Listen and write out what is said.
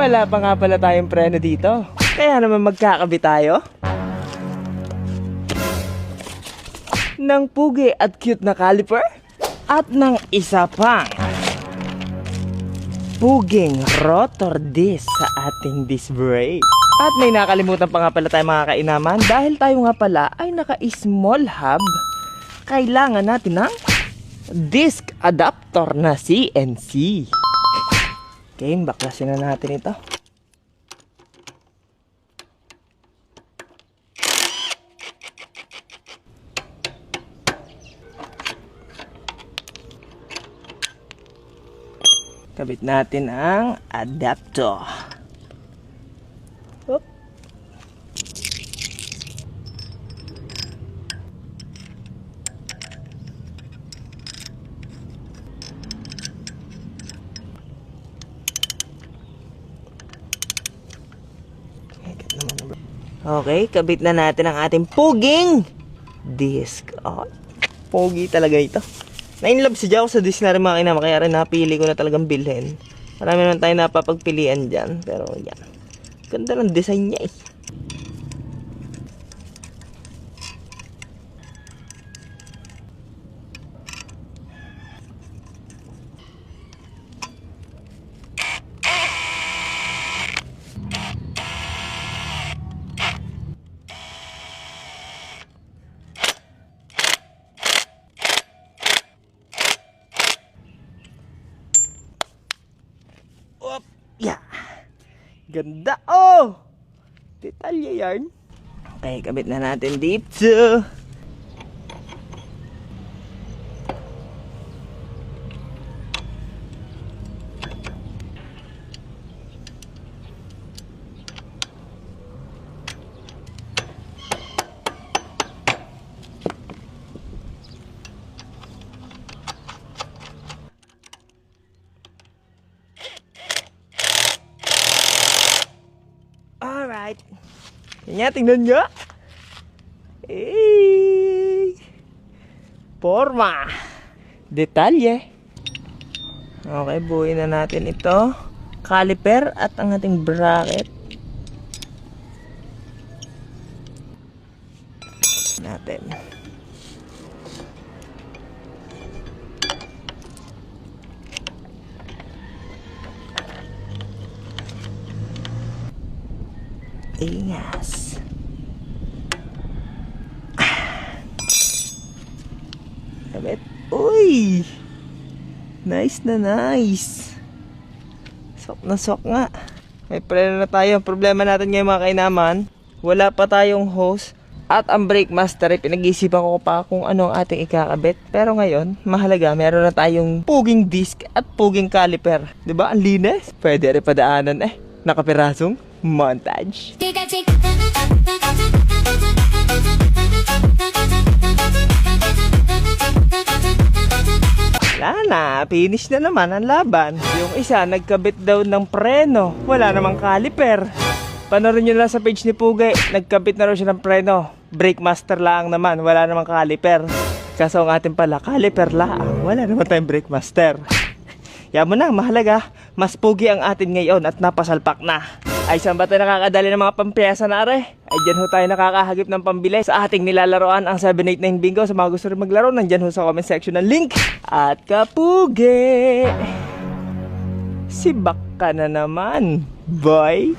Wala pa nga pala tayong preno dito. Kaya naman magkakabit tayo ng pugi at cute na caliper at ng isa pang puging rotor disc sa ating disc brake. At may nakalimutan pa nga pala tayo mga kainaman, dahil tayo nga pala ay naka-small hub, kailangan natin ng disc adapter na CNC. Okay, baklasin na natin ito. Kabit natin ang adapter. Oop. Okay, kabit na natin ang ating puging disc. Oh, pogi talaga ito. Na-inlove si Jao sa disc na rin mga kinama, kaya rin napili ko na talagang bilhin. Marami naman tayo napapagpilian dyan, pero yan. Ganda ng design niya eh. Op, yeah. Ganda oh. Detalye yarn. Okay, kabit na natin dito. Alright. Yan, tingnan nyo. Eh, forma. Detalye. Okay, buuin na natin ito. Caliper at ang ating bracket. Natin. Ingas. Kabit. Uy! Nice na nice. Sok na sok nga. May preno na tayo. Ang problema natin ngayon mga kainaman, wala pa tayong hose. At ang brake master, pinag-isipan ko pa kung ano ang ating ikakabit. Pero ngayon, mahalaga, meron na tayong puging disc at puging caliper. Diba? Ang linis. Pwede rin padaanan eh. Nakapirasong montage. Wala na, finish na naman ang laban. Yung isa nagkabit daw ng preno, wala namang caliper. Panorin nyo lang sa page ni Pugay, nagkabit na raw siya ng preno. Brake master lang naman, wala namang caliper. Kaso ang atin pala, caliper lang, wala naman tayong brake master. Yan mo na, mahalaga, mas pugi ang atin ngayon at napasalpak na. Ay, saan ba tayo nakakadali ng mga pampiyesa na are? Ay, dyan ho tayo nakakahagip ng pambili sa ating nilalaroan ang 789 bingo. Sa mga gusto rin maglaro, nandyan ho sa comment section ng link. At kapugi! Sibak ka na naman, boy!